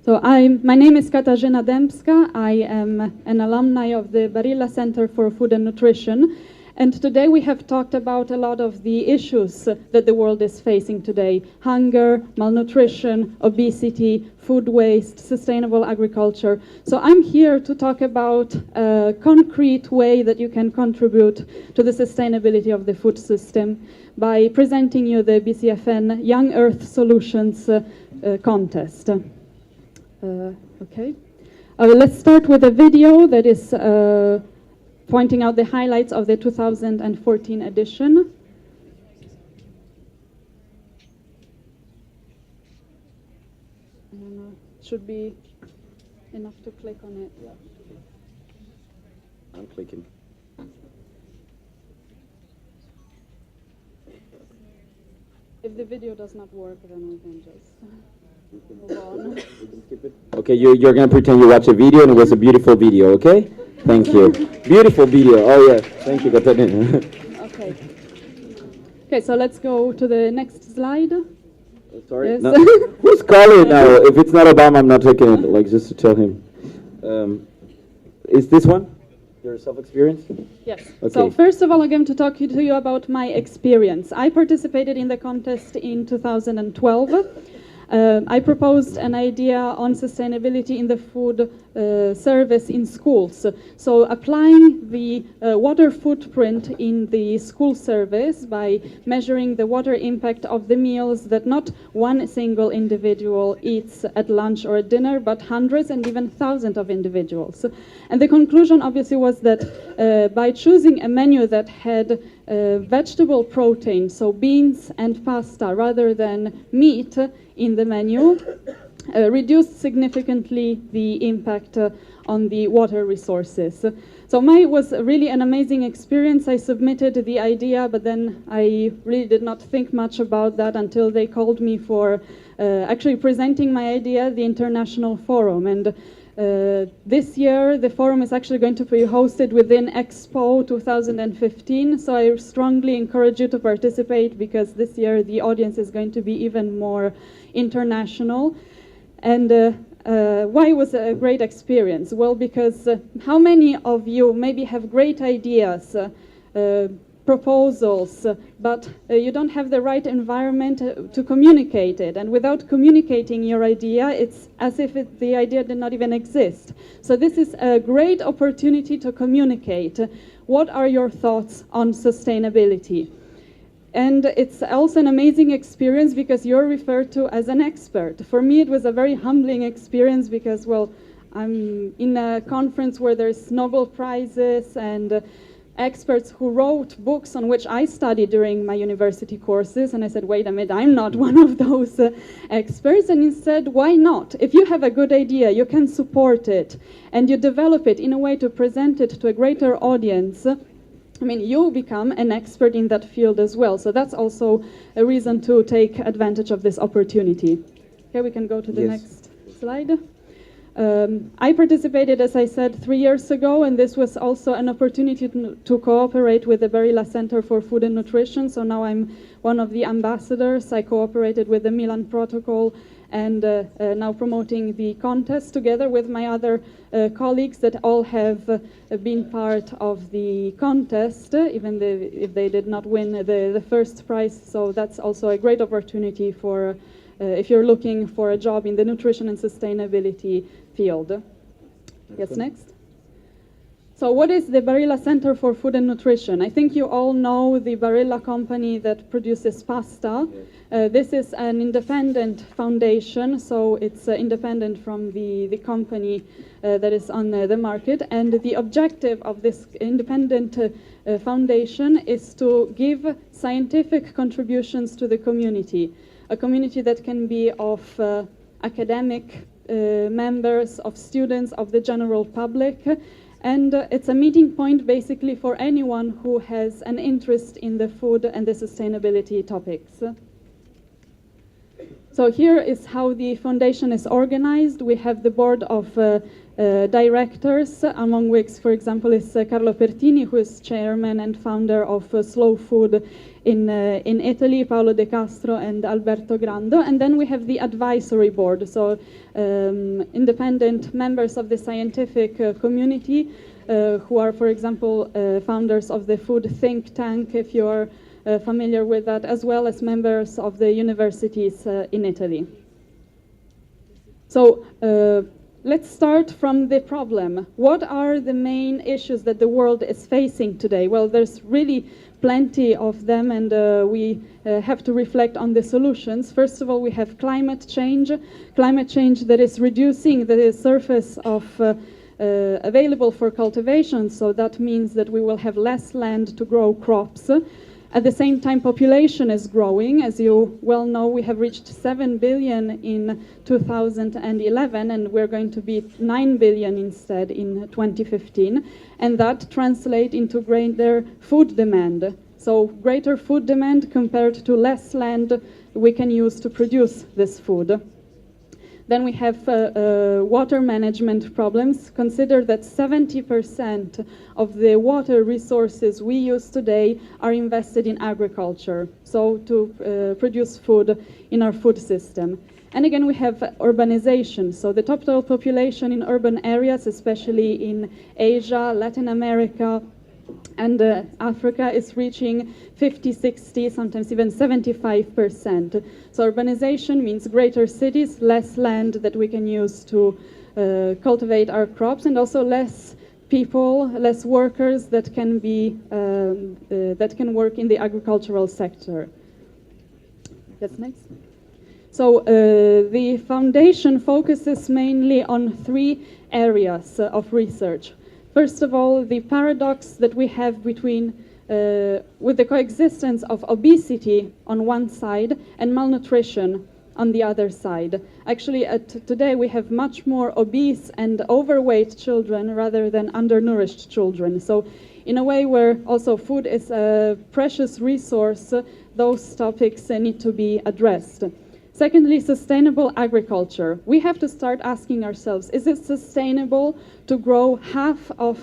So my name is Katarzyna Dębska. I am an alumni of the Barilla Center for Food and Nutrition. And today we have talked about a lot of the issues that the world is facing today: hunger, malnutrition, obesity, food waste, sustainable agriculture. So I'm here to talk about a concrete way that you can contribute to the sustainability of the food system by presenting you the BCFN Young Earth Solutions contest. Let's start with a video that is pointing out the highlights of the 2014 edition. I don't know, it should be enough to click on it. Yeah. I'm clicking. If the video does not work, then we can just move on. Okay, you're going to pretend you watch a video and it was a beautiful video, okay? Thank you. Beautiful video. Oh, yeah. Thank you, Katarzyna. Okay, so let's go to the next slide. Sorry? Yes. No. Who's calling now? If it's not Obama, I'm not taking it, like, just to tell him. Is this one your self-experience? Yes. Okay. So first of all, I'm going to talk to you about my experience. I participated in the contest in 2012. I proposed an idea on sustainability in the food service in schools. So applying the water footprint in the school service by measuring the water impact of the meals that not one single individual eats at lunch or at dinner, but hundreds and even thousands of individuals. And the conclusion obviously was that by choosing a menu that had vegetable protein, so beans and pasta, rather than meat in the menu, reduced significantly the impact on the water resources. So mine was really an amazing experience. I submitted the idea, but then I really did not think much about that until they called me for actually presenting my idea at the International Forum. And this year, the forum is actually going to be hosted within Expo 2015, so I strongly encourage you to participate, because this year the audience is going to be even more international. And why it was a great experience? Well, because how many of you maybe have great ideas, proposals, but you don't have the right environment to communicate it, and without communicating your idea, it's as if the idea did not even exist. So this is a great opportunity to communicate. What are your thoughts on sustainability? And it's also an amazing experience because you're referred to as an expert. For me, it was a very humbling experience because, well, I'm in a conference where there's Nobel Prizes and experts who wrote books on which I studied during my university courses, and I said, wait a minute, I'm not one of those experts. And instead, why not? If you have a good idea, you can support it, and you develop it in a way to present it to a greater audience, I mean, you become an expert in that field as well. So that's also a reason to take advantage of this opportunity. Okay, we can go to the next slide. I participated, as I said, 3 years ago, and this was also an opportunity to cooperate with the Barilla Center for Food and Nutrition. So now I'm one of the ambassadors. I cooperated with the Milan Protocol and now promoting the contest together with my other colleagues that all have been part of the contest, even if they did not win the first prize. So that's also a great opportunity for if you're looking for a job in the nutrition and sustainability field. Yes, next. So what is the Barilla Center for Food and Nutrition? I think you all know the Barilla company that produces pasta. This is an independent foundation, so it's independent from the company that is on the market. And the objective of this independent foundation is to give scientific contributions to the community. A community that can be of academic members, of students, of the general public. And it's a meeting point basically for anyone who has an interest in the food and the sustainability topics. So here is how the foundation is organized. We have the board of directors, among which, for example, is Carlo Pertini, who is chairman and founder of Slow Food in Italy, Paolo De Castro and Alberto Grando. And then we have the advisory board, so independent members of the scientific community who are, for example, founders of the Food Think Tank, if you are familiar with that, as well as members of the universities in Italy. So let's start from the problem. What are the main issues that the world is facing today? Well, there's really plenty of them, and we have to reflect on the solutions. First of all, we have climate change that is reducing the surface of available for cultivation, so that means that we will have less land to grow crops. At the same time, population is growing. As you well know, we have reached 7 billion in 2011, and we're going to be 9 billion instead in 2015. And that translates into greater food demand. So greater food demand compared to less land we can use to produce this food. Then we have water management problems. Consider that 70% of the water resources we use today are invested in agriculture, so to produce food in our food system. And again, we have urbanization. So the total population in urban areas, especially in Asia, Latin America, and Africa, is reaching 50, 60, sometimes even 75%. So urbanization means greater cities, less land that we can use to cultivate our crops, and also less people, less workers that can be that can work in the agricultural sector. Yes, next. So the foundation focuses mainly on 3 areas of research. First of all, the paradox that we have between with the coexistence of obesity on one side and malnutrition on the other side. Actually, today we have much more obese and overweight children rather than undernourished children. So in a way where also food is a precious resource, those topics need to be addressed. Secondly, sustainable agriculture. We have to start asking ourselves, is it sustainable to grow half of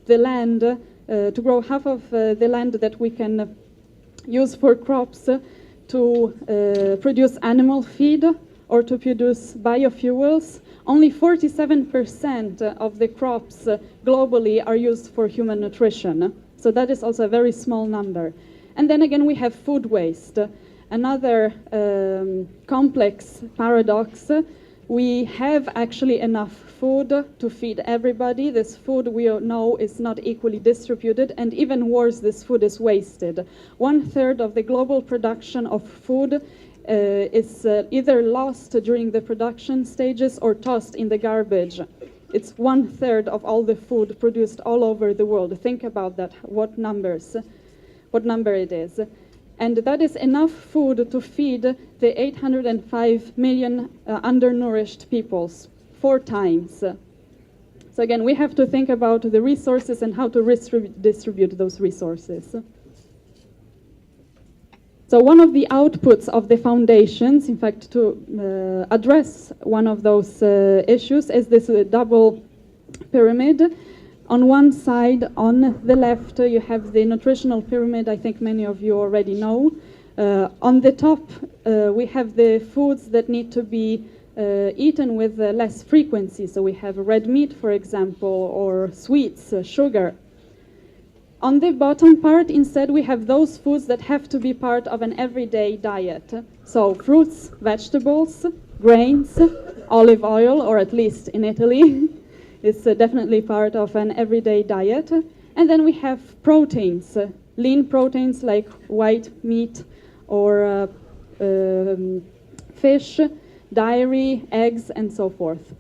the land, that we can use for crops to produce animal feed or to produce biofuels? Only 47% of the crops globally are used for human nutrition. So that is also a very small number. And then again, we have food waste. Another complex paradox. We have actually enough food to feed everybody. This food, we know, is not equally distributed, and even worse, this food is wasted. 1/3 of the global production of food is either lost during the production stages or tossed in the garbage. It's 1/3 of all the food produced all over the world. Think about that, what number it is. And that is enough food to feed the 805 million undernourished peoples 4 times. So again, we have to think about the resources and how to distribute those resources. So one of the outputs of the foundations, in fact, to address one of those issues, is this double pyramid. On one side, on the left, you have the nutritional pyramid. I think many of you already know. On the top, we have the foods that need to be eaten with less frequency. So we have red meat, for example, or sweets, sugar. On the bottom part, instead, we have those foods that have to be part of an everyday diet. So fruits, vegetables, grains, olive oil, or at least in Italy, it's definitely part of an everyday diet. And then we have proteins, lean proteins like white meat or fish, dairy, eggs, and so forth.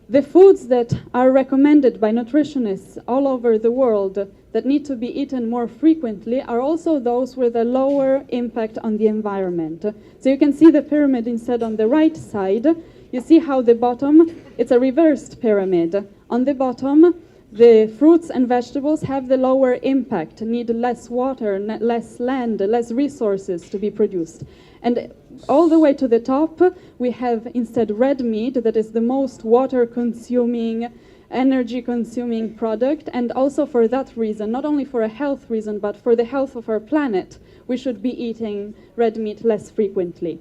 The foods that are recommended by nutritionists all over the world that need to be eaten more frequently are also those with a lower impact on the environment. So you can see the pyramid instead on the right side. You see how the bottom, it's a reversed pyramid. On the bottom, the fruits and vegetables have the lower impact, need less water, less land, less resources to be produced. And all the way to the top, we have instead red meat that is the most water-consuming energy-consuming product, and also for that reason, not only for a health reason, but for the health of our planet, we should be eating red meat less frequently.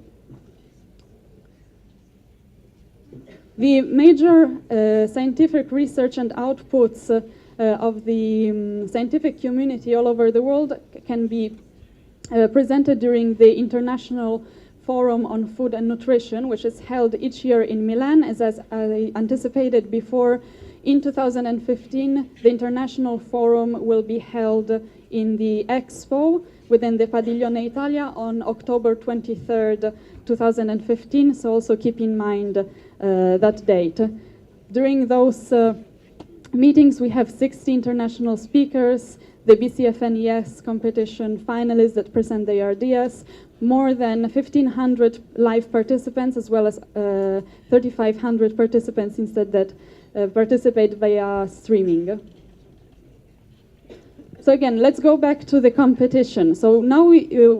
The major scientific research and outputs of the scientific community all over the world can be presented during the International Forum on Food and Nutrition, which is held each year in Milan. As I anticipated before, in 2015, the International Forum will be held in the Expo within the Padiglione Italia on October 23rd, 2015, so also keep in mind that date. During those meetings, we have 60 international speakers, the BCFN Yes competition finalists that present their ideas, more than 1,500 live participants, as well as 3,500 participants instead that participate via streaming. So again, let's go back to the competition. So now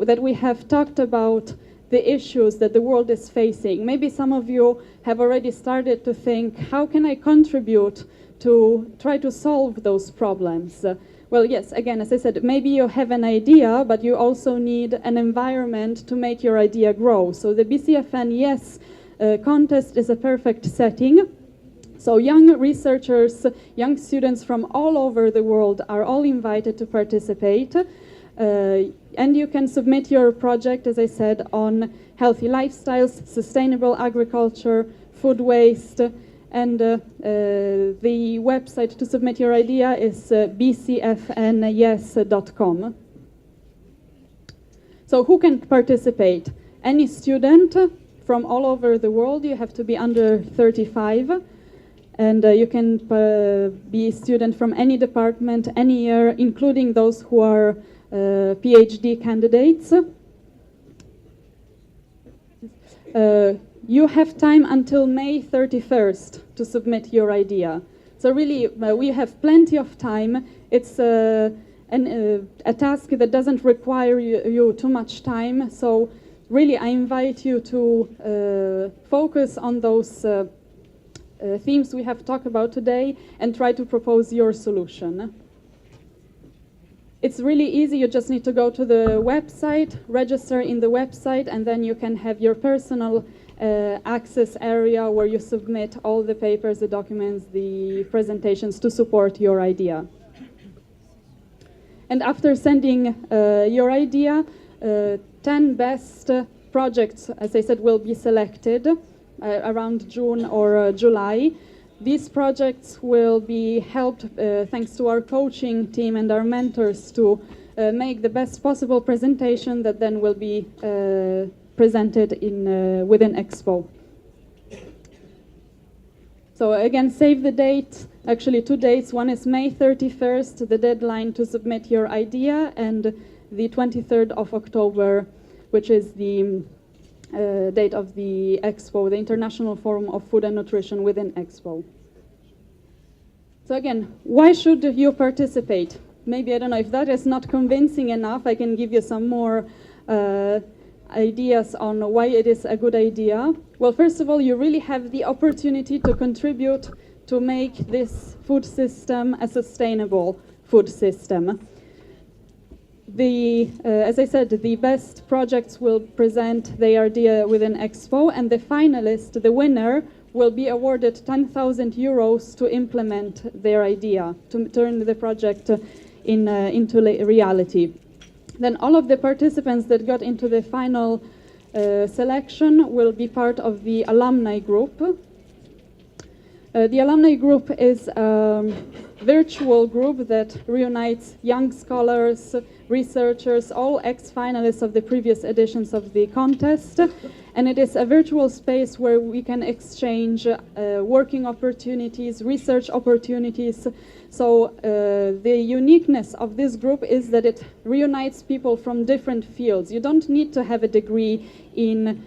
that we have talked about the issues that the world is facing, maybe some of you have already started to think, how can I contribute to try to solve those problems? Well, yes, again, as I said, maybe you have an idea, but you also need an environment to make your idea grow. So the BCFN Yes contest is a perfect setting. So young researchers, young students from all over the world are all invited to participate. And you can submit your project, as I said, on healthy lifestyles, sustainable agriculture, food waste, and the website to submit your idea is bcfnyes.com. So who can participate? Any student from all over the world. You have to be under 35. And you can be a student from any department, any year, including those who are PhD candidates. You have time until May 31st to submit your idea. So really, we have plenty of time. It's a task that doesn't require you too much time. So really, I invite you to focus on those themes we have talked about today and try to propose your solution. It's really easy. You just need to go to the website, register in the website, and then you can have your personal access area where you submit all the papers, the documents, the presentations to support your idea. And after sending your idea, 10 best projects, as I said, will be selected around June or July. These projects will be helped thanks to our coaching team and our mentors to make the best possible presentation that then will be presented within Expo. So again, save the date, actually 2 dates. One is May 31st, the deadline to submit your idea, and the 23rd of October, which is the date of the Expo, the International Forum of Food and Nutrition within Expo. So again, why should you participate? Maybe, I don't know, if that is not convincing enough, I can give you some more ideas on why it is a good idea. Well, first of all, you really have the opportunity to contribute to make this food system a sustainable food system. As I said, the best projects will present their idea within Expo, and the finalist, the winner, will be awarded 10,000 euros to implement their idea, to turn the project into reality. Then all of the participants that got into the final selection will be part of the alumni group. The alumni group is a virtual group that reunites young scholars, researchers, all ex-finalists of the previous editions of the contest. And it is a virtual space where we can exchange working opportunities, research opportunities. So the uniqueness of this group is that it reunites people from different fields. You don't need to have a degree in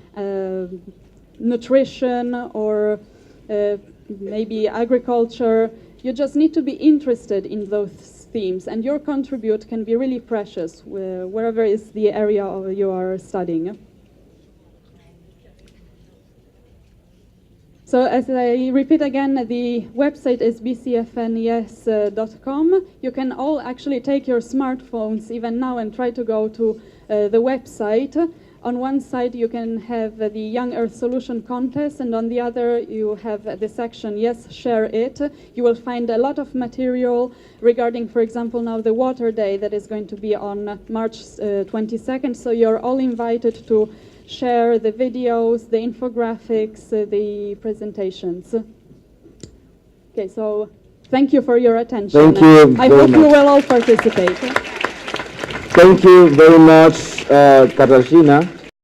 nutrition or maybe agriculture. You just need to be interested in those themes, and your contribute can be really precious wherever is the area you are studying. So as I repeat again, the website is bcfnyes.com. You can all actually take your smartphones even now and try to go to the website. On one side you can have the Young Earth Solution Contest, and on the other you have the section Yes, Share It. You will find a lot of material regarding, for example, now the Water Day that is going to be on March 22nd. So you're all invited to share the videos, the infographics, the presentations. Okay, so thank you for your attention. Thank you I very hope you much. will all participate. Thank you very much, Katarzyna.